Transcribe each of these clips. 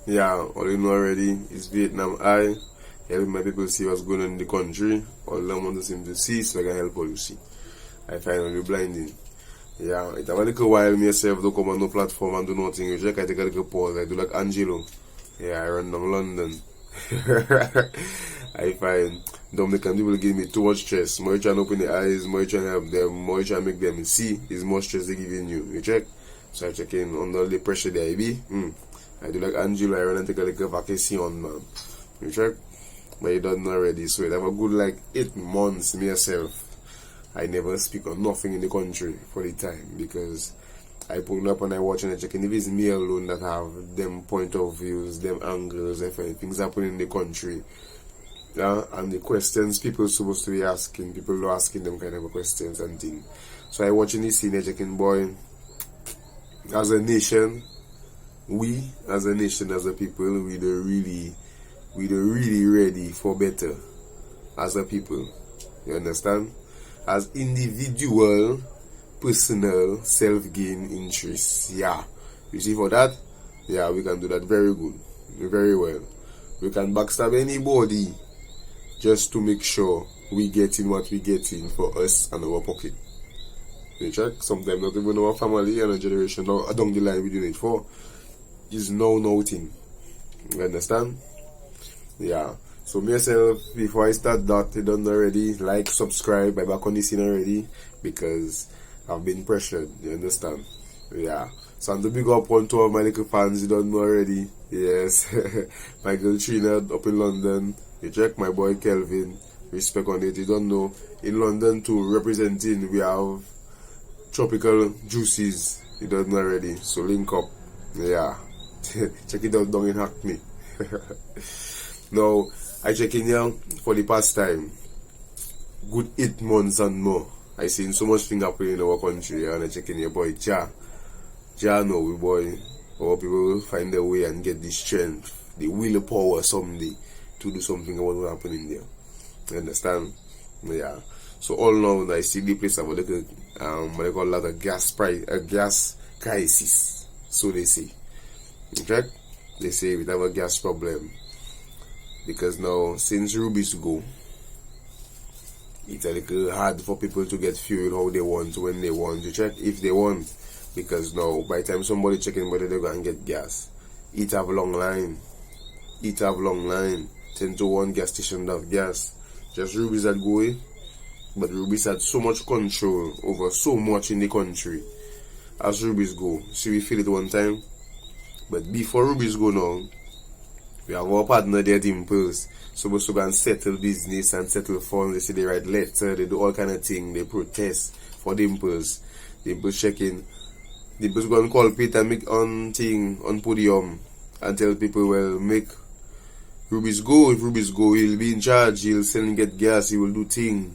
Yeah, all you know already is Vietnam I. Help my people see what's going on in the country. All I want them to see so I can help all you see. I find only blinding. Yeah, it have a little while myself to come on no platform and do nothing. You check, I take a little pause. I do like Angelo. Yeah, I run down London. I find Dominican people give me too much stress. More you trying to open the eyes, more you trying to help them, more you trying to make them see, is more stress they giving you. You check? So I check in under the pressure there, I be. I do like Angelo, I run and take a little vacation, man. You check? But you don't know already. So it have a good like 8 months myself. I never speak on nothing in the country for the time because I pull up and I watch and I check and if it's me alone that have them point of views, them angles, if things happen in the country. And the questions people supposed to be asking, people are asking them kind of questions and things. So I watching this scene, I checking boy, as a nation, as a people, we the really ready for better as a people. You understand? As individual, personal, self-gain interests. Yeah. You see for that? Yeah, we can do that very good. Very well. We can backstab anybody just to make sure we get in what we get in for us and our pocket. You check? Sometimes not even our family and a generation down the line we do it for is no thing. You understand? Yeah. So myself, before I start that, I done already, like, subscribe, I back on this scene already, because I've been pressured, you understand? Yeah. So I'm the big up one to all my little fans, you don't know already. Yes. My girl Trina up in London. You check my boy Kelvin. Respect on it, you don't know. In London too, representing, we have tropical juices, you don't know already. So link up. Yeah. Check it out down in Hackney. Now, I check in here for the past time. Good 8 months and more. I seen so much thing happening in our country and I check in here, boy, Ja know we boy. Our people will find their way and get the strength, the willpower someday to do something about what happen in there. You understand? Yeah. So all now I see the place have a little what they call a lot of gas crisis. So they say. Okay? They say we have a gas problem. Because now, since rubies go, it's a little hard for people to get fuel how they want, when they want. You check if they want. Because now, by the time somebody checking whether they're going to get gas, it have a long line. 10 to 1 gas station that have gas. Just rubies that go in. But rubies had so much control over so much in the country. As rubies go. See, we feel it one time. But before rubies go now, we have our partner there, Dimples, supposed to go and settle business and settle funds. They say they write letter, they do all kind of thing. They protest for Dimples. Dimples checking. Dimples go and call Peter and make on thing on podium and tell people, well, make Rubies go. If Rubies go, he'll be in charge. He'll send and get gas. He will do thing.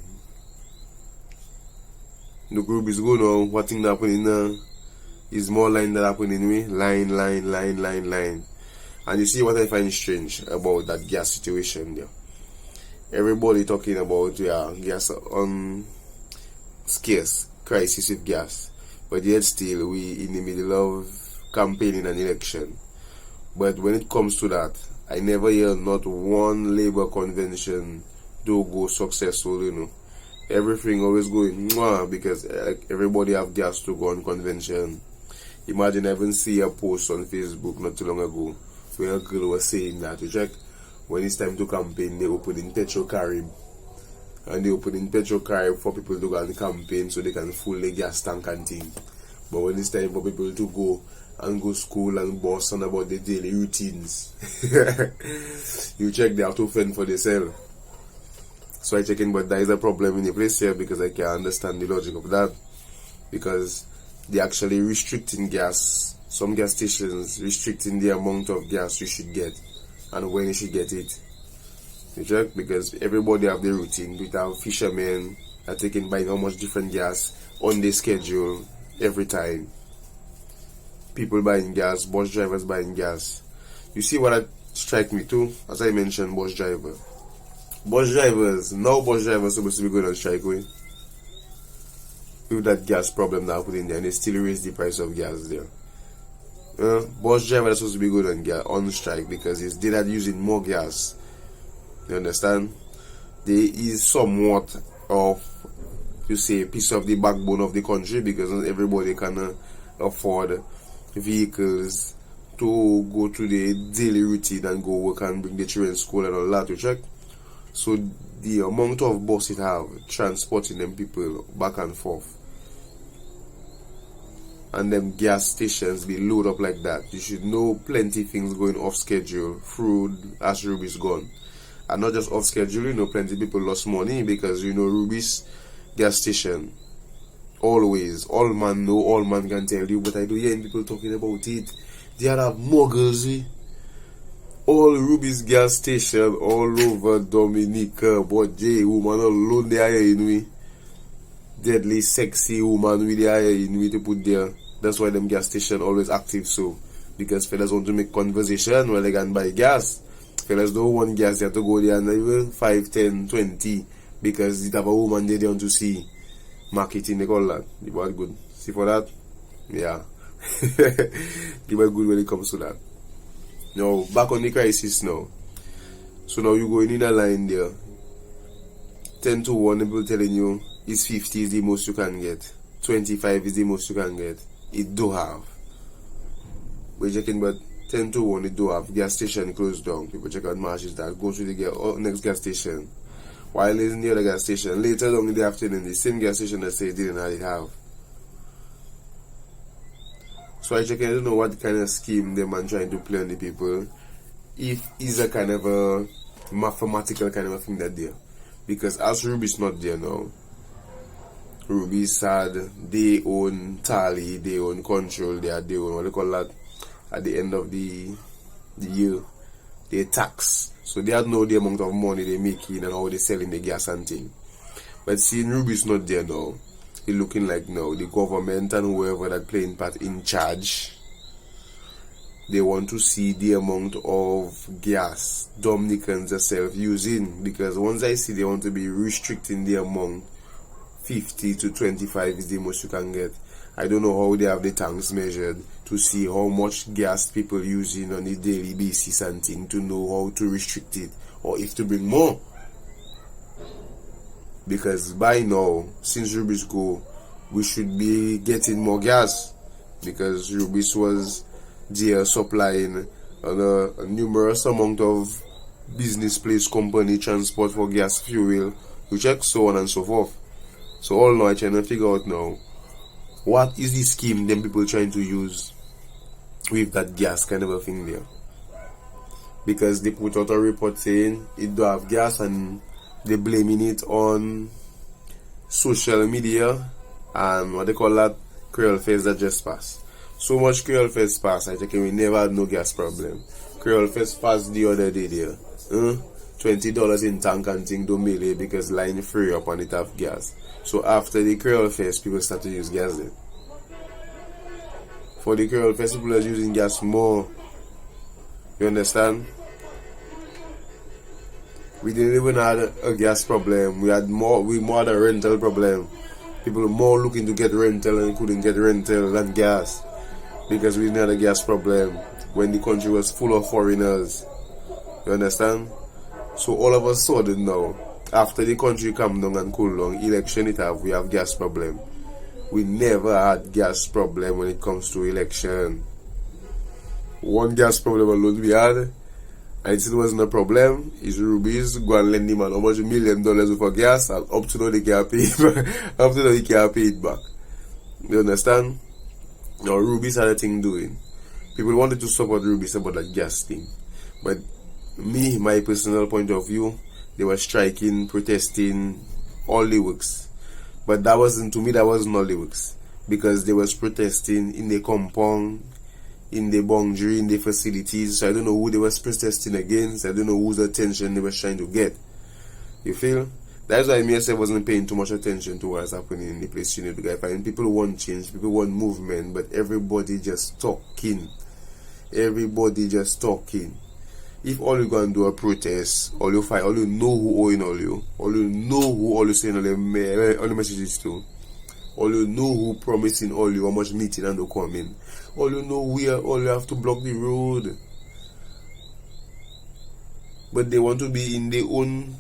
Look, Rubies go now. What thing happening now? Is more line that happening anyway. Line. And you see what I find strange about that gas situation there. Everybody talking about gas on scarce, crisis with gas. But yet still we in the middle of campaigning an election. But when it comes to that, I never hear not one labor convention do go successful, you know. Everything always going because everybody have gas to go on convention. Imagine I even see a post on Facebook not too long ago where a girl was saying that you check when it's time to campaign, they open in Petrocarib. And they open in Petrocarib for people to go and campaign so they can full the gas tank and thing. But when it's time for people to go and go school and boss on about the daily routines, you check they have to fend for themselves. So I check in, but there is a problem in the place here because I can't understand the logic of that. Because they actually restricting gas. Some gas stations restricting the amount of gas you should get and when you should get it. You check? Because everybody have their routine. We have fishermen are taking buying how much different gas on their schedule every time. People buying gas, bus drivers buying gas. You see what that strike me too? As I mentioned, bus driver. Bus drivers supposed to be going on strike with that gas problem that happened in there, and they still raise the price of gas there. Bus driver is supposed to be good on strike because they are using more gas. You understand? There is somewhat of, you say, piece of the backbone of the country because not everybody can afford vehicles to go to the daily routine and go work and bring the children to school and all that, you check. So the amount of buses have transporting them people back and forth, and them gas stations be loaded up like that, you should know plenty things going off schedule through as Ruby's gone. And not just off schedule, you know, plenty people lost money because, you know, Ruby's gas station, always, all man know, all man can tell you, but I do hear people talking about it. They have muggles, all Ruby's gas station all over Dominica, but J woman alone there, you know, deadly sexy woman with the eye, you know, to put there. That's why them gas station always active, so because fellas want to make conversation where they can buy gas. Fellas don't want gas, they have to go there and even 5, 10, 20 because it have a woman there they want to see marketing, they call that. You bought good. See for that? Yeah. Give it good when it comes to that. Now back on the crisis now. So now you going in a line there. 10 to 1, people telling you is 50 is the most you can get. 25 is the most you can get. It do have. We're checking, but 10 to 1 it do have. Gas station closed down. People check out marches that go to the next gas station. While it's in the other gas station, later on in the afternoon, the same gas station that say it didn't have. So I check, I don't know what kind of scheme they man trying to play on the people. If it's a kind of a mathematical kind of a thing that there. Because as Ruby's not there now, Ruby's had their own tally, their own control, their own, what they call that, at the end of the year, their tax. So they had know the amount of money they making and how they selling the gas and thing. But seeing Ruby's not there now, it looking like now the government and whoever that playing part in charge, they want to see the amount of gas Dominicans themselves using, because once I see they want to be restricting the amount, 50 to 25 is the most you can get. I don't know how they have the tanks measured to see how much gas people using on a daily basis and thing to know how to restrict it or if to bring more. Because by now, since Rubis go, we should be getting more gas because Rubis was there supplying a numerous amount of business place, company, transport for gas, fuel, you check, so on and so forth. So all now I trying to figure out now what is the scheme them people trying to use with that gas kind of a thing there. Because they put out a report saying it do have gas and they blaming it on social media and what they call that, Creole Fest that just passed. So much Creole Fest passed, I think we never had no gas problem. Creole Fest passed the other day there. $20 in tank and thing don't melee because line free up and it have gas. So after the Creole Fest, people start to use gas then. For the Creole Fest, people are using gas more. You understand? We didn't even have a gas problem. We more had a rental problem. People were more looking to get rental and couldn't get rental than gas. Because we didn't have a gas problem when the country was full of foreigners. You understand? So all of a sudden now, after the country calm down and cool down, election we have gas problem. We never had gas problem when it comes to election. One gas problem alone we had, and it still wasn't a problem, is Ruby's go and lend him how much $1 million for gas, and up to now they can't pay it back. You understand? Now Ruby's had a thing doing. People wanted to support Ruby's about that gas thing. But me, my personal point of view, they were striking, protesting, all the works. But that wasn't, to me, that wasn't all the works. Because they was protesting in the compound, in the boundary, in the facilities. So I don't know who they was protesting against. I don't know whose attention they was trying to get. You feel? That's why me myself wasn't paying too much attention to what's happening in the place. You know, because I find people want change, people want movement, but everybody just talking. Everybody just talking. If all you gonna do a protest, all you fight, all you know who owing all you know who all you saying all the messages to, All you know who promising all you how much meeting and no coming. All you know where all you have to block the road. But they want to be in their own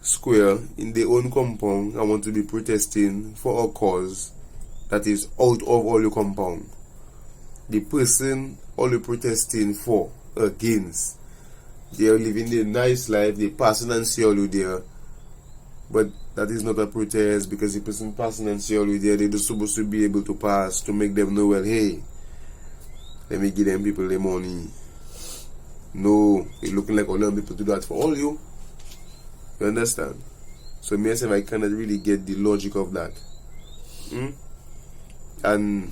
square, in their own compound, and want to be protesting for a cause that is out of all your compound. The person all you protesting for, against, they are living their nice life, they passing and see all you there. But that is not a protest, because the person passing and see all you there, they're just supposed to be able to pass to make them know, well, hey, let me give them people their money. No, it's looking like all them people do that for all you. You understand? So myself, I cannot really get the logic of that. And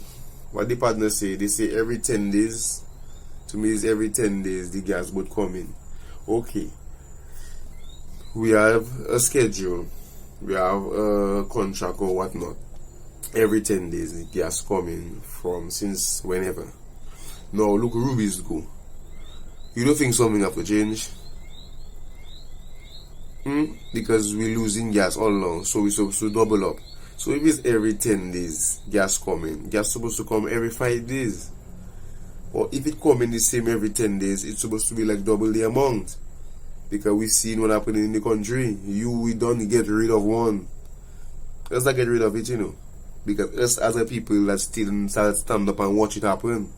what the partners say, they say every 10 days. To me, it's every 10 days the gas would come in. Okay. We have a schedule. We have a contract or whatnot. Every 10 days the gas coming from since whenever. Now look, rubies go. You don't think something have to change? Because we're losing gas all along, so we're supposed to double up. So if it's every 10 days gas coming, gas supposed to come every 5 days. Or if it come in the same every 10 days, it's supposed to be like double the amount. Because we seen what happened in the country. We don't get rid of one. Let's not get rid of it, Because us as a people that still stand up and watch it happen,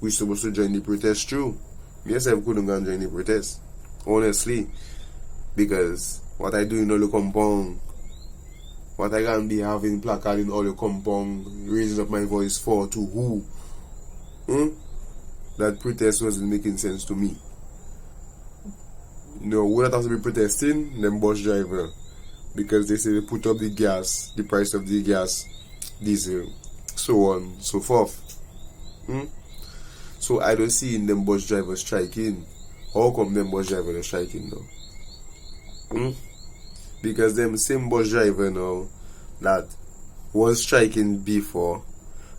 we're supposed to join the protest too. Yes, I couldn't go and join the protest. Honestly. Because what I do in all the compound, what I can be having placard in all the compound, raising up my voice for to who? That protest wasn't making sense to me. Who that has to be protesting? Them bus driver. Because they say they put up the gas, the price of the gas, diesel, so on, so forth. So I don't see in them bus drivers striking. How come them bus drivers are striking now? Because them same bus driver now that was striking before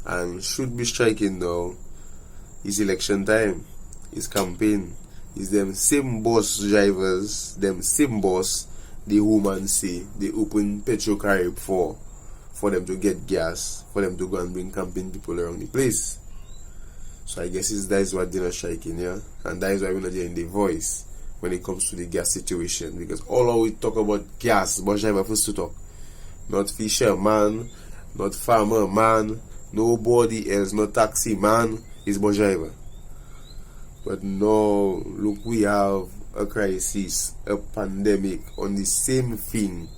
and should be striking now, it's election time, it's campaign. It's them same bus drivers, them same bus, the woman say they open Petrocarib for them to get gas, for them to go and bring campaign people around the place. So I guess that is what they're not striking, yeah? And that is why we're not hearing the voice when it comes to the gas situation. Because all we talk about gas, bus driver first to talk. Not fisher man, not farmer man, nobody else, not taxi man, is bus driver. But no, look, we have a crisis, a pandemic on the same thing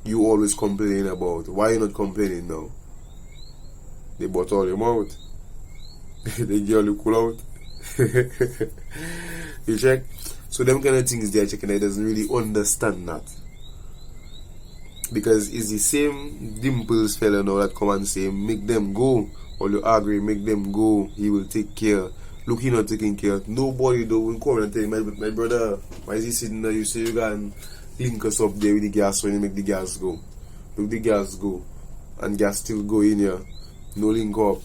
you always complain about. Why are you not complaining now? They bought all them out. They girl you cool out. You check? So them kind of things they're checking, I doesn't really understand that. Because it's the same Dimples fella now that come and say, make them go. Or you agree, make them go, he will take care. Look, he not taking care. Nobody don't come and tell him, my brother, why is he sitting there? You say you can link us up there with the gas when you make the gas go. Look, the gas go. And gas still go in here. No link up.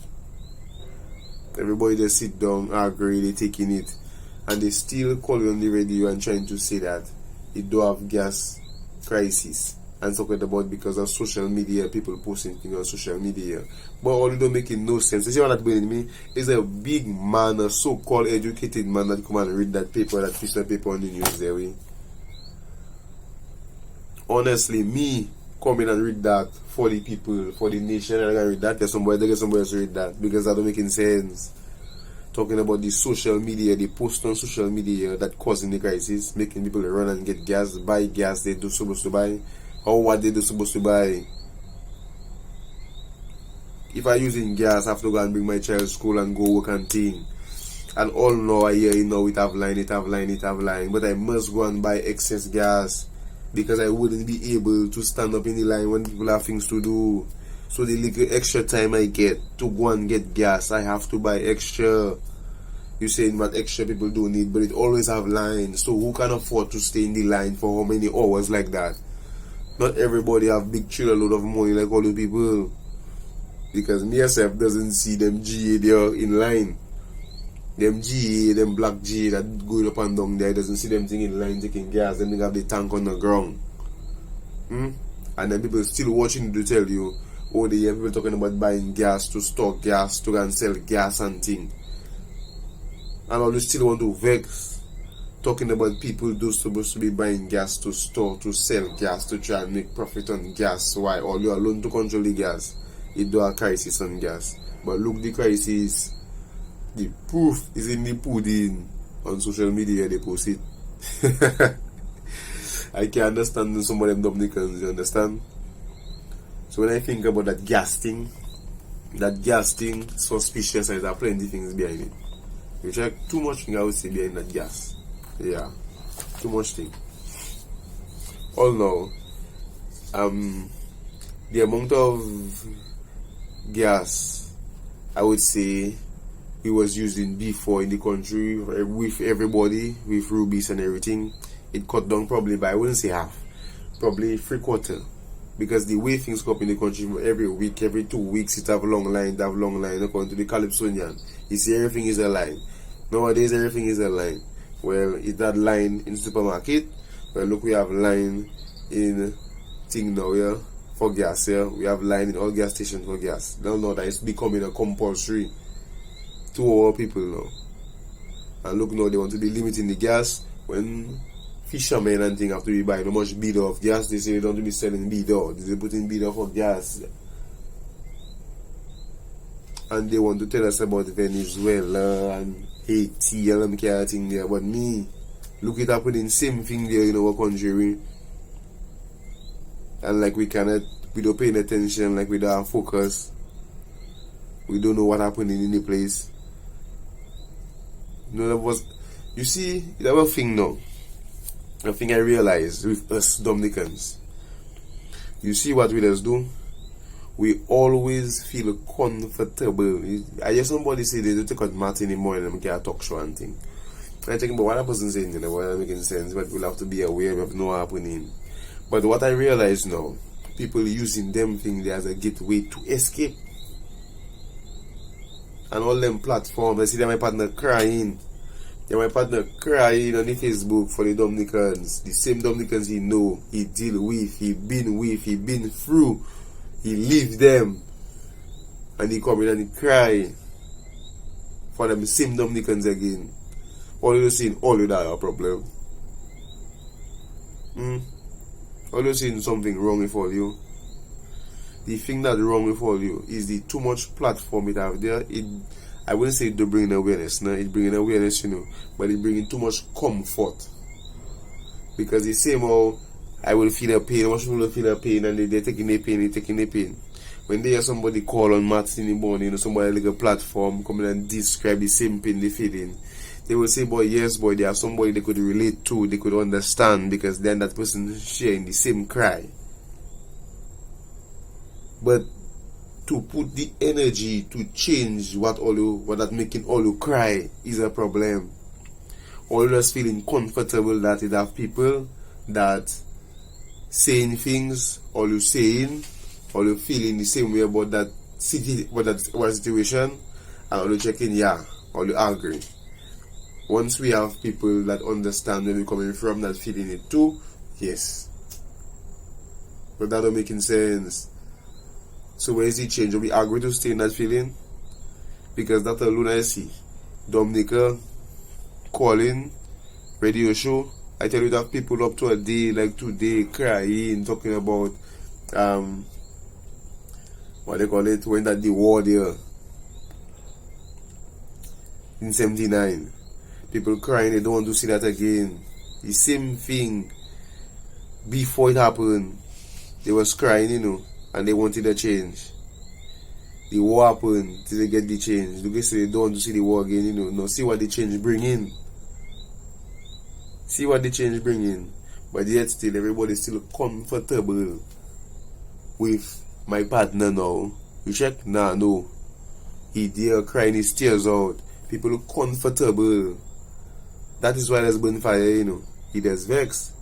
Everybody just sit down, agree, they taking it. And they still call you on the radio and trying to say that it don't have gas crisis. And talking about because of social media, people posting things on social media. But all it don't make it no sense. You see what that's bringing me? Is a big man, a so-called educated man that come and read that paper, that piece of paper on the news there. Way. Honestly, me coming and read that for the people, for the nation, and I can read that. There's somebody else read that because that don't make any sense. Talking about the social media, the post on social media that causing the crisis, making people run and get gas, buy gas they do supposed to buy. Or what they do supposed to buy. If I using gas, I have to go and bring my child to school and go work and thing. And all now I hear it have line. But I must go and buy excess gas because I wouldn't be able to stand up in the line when people have things to do. So the little extra time I get to go and get gas, I have to buy extra. You saying what extra people do need, but it always have lines. So who can afford to stay in the line for how many hours like that? Not everybody have big trailer load of money like all the people. Because me myself doesn't see them GA there in line. Them GA, them black GA that going up and down there, doesn't see them thing in line taking gas. Then they have the tank on the ground. And then people still watching to tell you, all the year people talking about buying gas to stock gas to go and sell gas and thing. And all you still want to vex talking about people do supposed to be buying gas to store to sell gas to try and make profit on gas. Why? All you alone to control the gas. It do a crisis on gas. But look, the crisis, the proof is in the pudding. On social media they post it. I can understand some of them Dominicans, you understand? So when I think about that gas thing suspicious, and there are plenty things behind it. You check too much thing I would say behind that gas. Yeah. Too much thing. All now, the amount of gas I would say we was using before in the country with everybody, with rubies and everything, it cut down probably by, I wouldn't say half, probably 3/4. Because the way things go up in the country, every week, every 2 weeks, it have a long line, according to the Calypsonian. You see, everything is a line. Nowadays, everything is a line. Well, it's that line in the supermarket. Well, look, we have line in thing now, yeah, for gas, yeah. We have line in all gas stations for gas. Now that it's becoming a compulsory to all people now. And look now, they want to be limiting the gas when fishermen and things have to be buying how much bidder of gas. They say they don't want to be selling bidder. They put in bidder for gas. And they want to tell us about Venezuela and Haiti and them kind of thing there. But me, look it happening same thing there in our country. And like we don't pay attention, like we don't have focus. We don't know what happening in the place. None of us. You see, it's a thing now. A thing I realize with us Dominicans. You see what we just do? We always feel comfortable. I hear somebody say they don't take out math anymore and they can't talk show and thing. I think about what that person saying, what making sense, but we'll have to be aware of no happening. But what I realize now, people using them things as a gateway to escape. And all them platforms, I see them my partner crying. Yeah, my partner crying on the Facebook for the Dominicans. The same Dominicans he know, he deal with, he been through, he leave them. And he come in and he cry for them same Dominicans again. All you seeing, all you that are a problem. All you seeing something wrong with all you. The thing that's wrong with all you is the too much platform it have there. I wouldn't say it bring awareness, no, it bringing awareness, but it bringing too much comfort. Because the same how I will feel a pain, much people will feel a pain and they're taking the pain, When they hear somebody call on Matt in the morning, somebody like a platform coming and describe the same pain they feeling, they will say, boy, yes, boy, they have somebody they could relate to, they could understand, because then that person sharing the same cry. But to put the energy to change what that making all you cry is a problem. All just feeling comfortable that it have people that saying things, all you saying, all you feeling the same way about that situation, and all you checking, yeah, all you agree. Once we have people that understand where we're coming from, that feeling it too, yes. But that don't making sense. So where is the change? Do we agree to stay in that feeling? Because that alone I see. Dominica calling, radio show. I tell you that people up to a day like today crying, talking about what they call it, when that the war there in 79. People crying, they don't want to see that again. The same thing before it happened. They was crying, and they wanted a change. The war happened till they get the change. Look, they don't want to see the war again, Now see what the change bring in. See what the change bring in. But yet still, everybody's still comfortable with my partner now. You check? Nah, no. He there crying his tears out. People look comfortable. That is why there's bonfire, He does vex.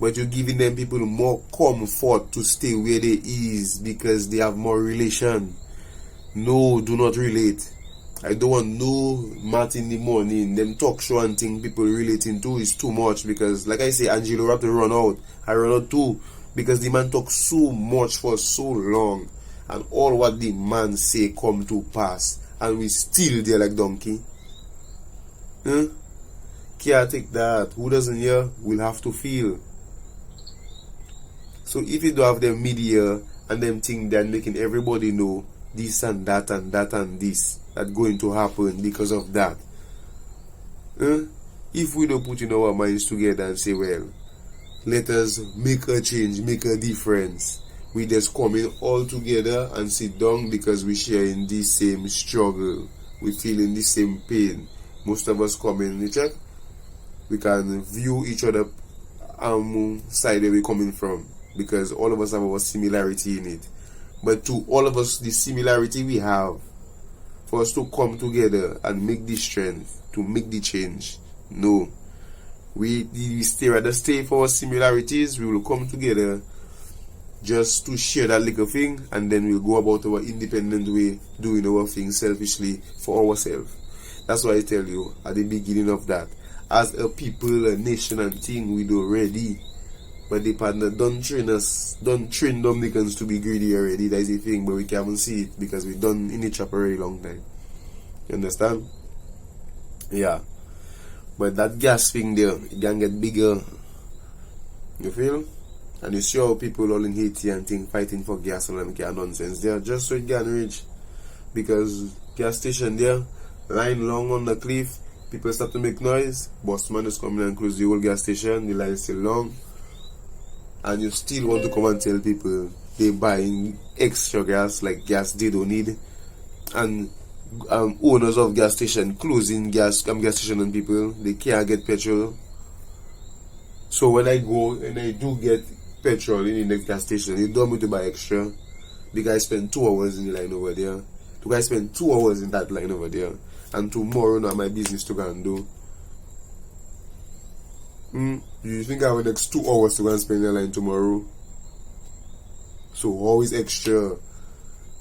But you're giving them people more comfort to stay where they is because they have more relation. No, do not relate. I don't want no math in the morning. Them talk show and thing people relating to is too much because, like I say, Angelo have to run out. I run out too because the man talk so much for so long. and all what the man say come to pass, and we still there like donkey. Huh? Can't take that. Who doesn't hear will have to feel. So if you don't have them media and them thing that making everybody know this and that and that and this that going to happen because of that. If we don't put in our minds together and say, well, let us make a change, make a difference. We just come in all together and sit down because we share in the same struggle. We feel in the same pain. Most of us come in, check. We can view each other side where we're coming from, because all of us have our similarity in it. But to all of us, the similarity we have, for us to come together and make the strength, to make the change, no. We rather stay for our similarities. We will come together just to share that little thing, and then we'll go about our independent way, doing our thing selfishly for ourselves. That's why I tell you at the beginning of that, as a people, a nation and thing, we do ready. But the partner don't train us, don't train Dominicans to be greedy already. That is the thing, but we can't see it because we done in the trap already long time. You understand? Yeah. But that gas thing there, it can get bigger. You feel? And you see how people all in Haiti and thing fighting for gas and them kind of nonsense there, just so it can reach. Because gas station there, line long on the cliff, people start to make noise, busman is coming and close the whole gas station, the line is still long. And you still want to come and tell people they buying extra gas, like gas they don't need. And owners of gas station closing gas station on people, they can't get petrol. So when I go and I do get petrol in the next gas station, you don't need to buy extra, because I spend 2 hours in the line over there. I spend 2 hours in that line over there, and tomorrow now my business to go and do. You think I have the next 2 hours to go and spend in the line tomorrow? So always extra.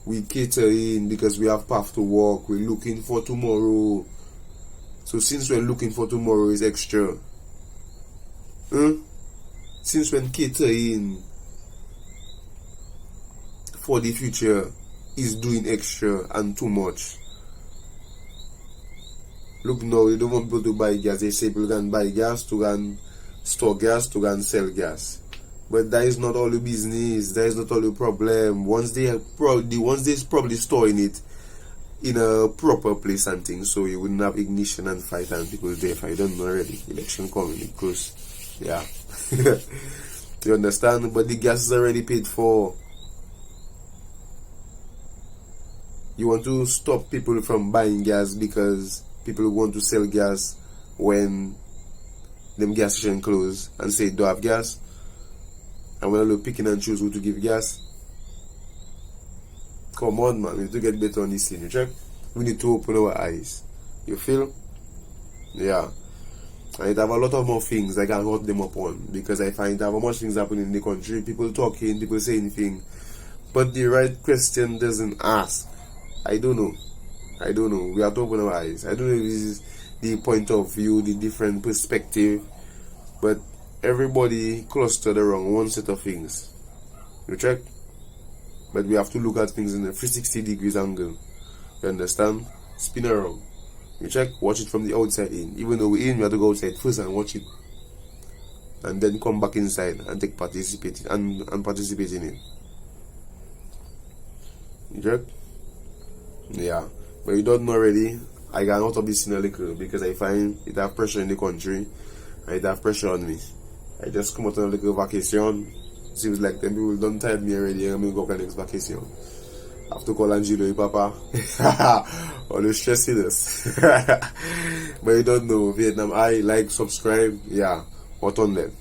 We cater in because we have path to walk. We're looking for tomorrow. So since we're looking for tomorrow is extra. Since when catering for the future is doing extra and too much. Look now, you don't want people to buy gas. They say people can buy gas to go and store gas, to go and sell gas. But that is not all the business. That is not all the problem. Once they probably storing it in a proper place and things, so you wouldn't have ignition and fight and people there fight. I don't know already. Election coming close. Yeah. You understand? But the gas is already paid for. You want to stop people from buying gas because people want to sell gas when them gas station close and say don't have gas. And when I look picking and choose who to give gas. Come on, man. We need to get better on this thing. You check? We need to open our eyes. You feel? Yeah. And it have a lot of more things I can hurt them up on, because I find there have much things happening in the country. People talking, people saying things, but the right question doesn't ask. I don't know. We have to open our eyes. I don't know if this is the point of view, the different perspective, but everybody clustered around one set of things. You check? But we have to look at things in a 360 degrees angle. You understand? Spin around. You check? Watch it from the outside in. Even though we're in, we have to go outside first and watch it. And then come back inside and participate in it. You check? Yeah. But you don't know already, I got out of this in a little because I find it have pressure in the country and it have pressure on me. I just come out on a little vacation. Seems like them people don't tired me already. I'm going to go for the next vacation. I have to call Angelo, Papa. Always stressing us. But you don't know, Vietnam, I like, subscribe. Yeah, what on them?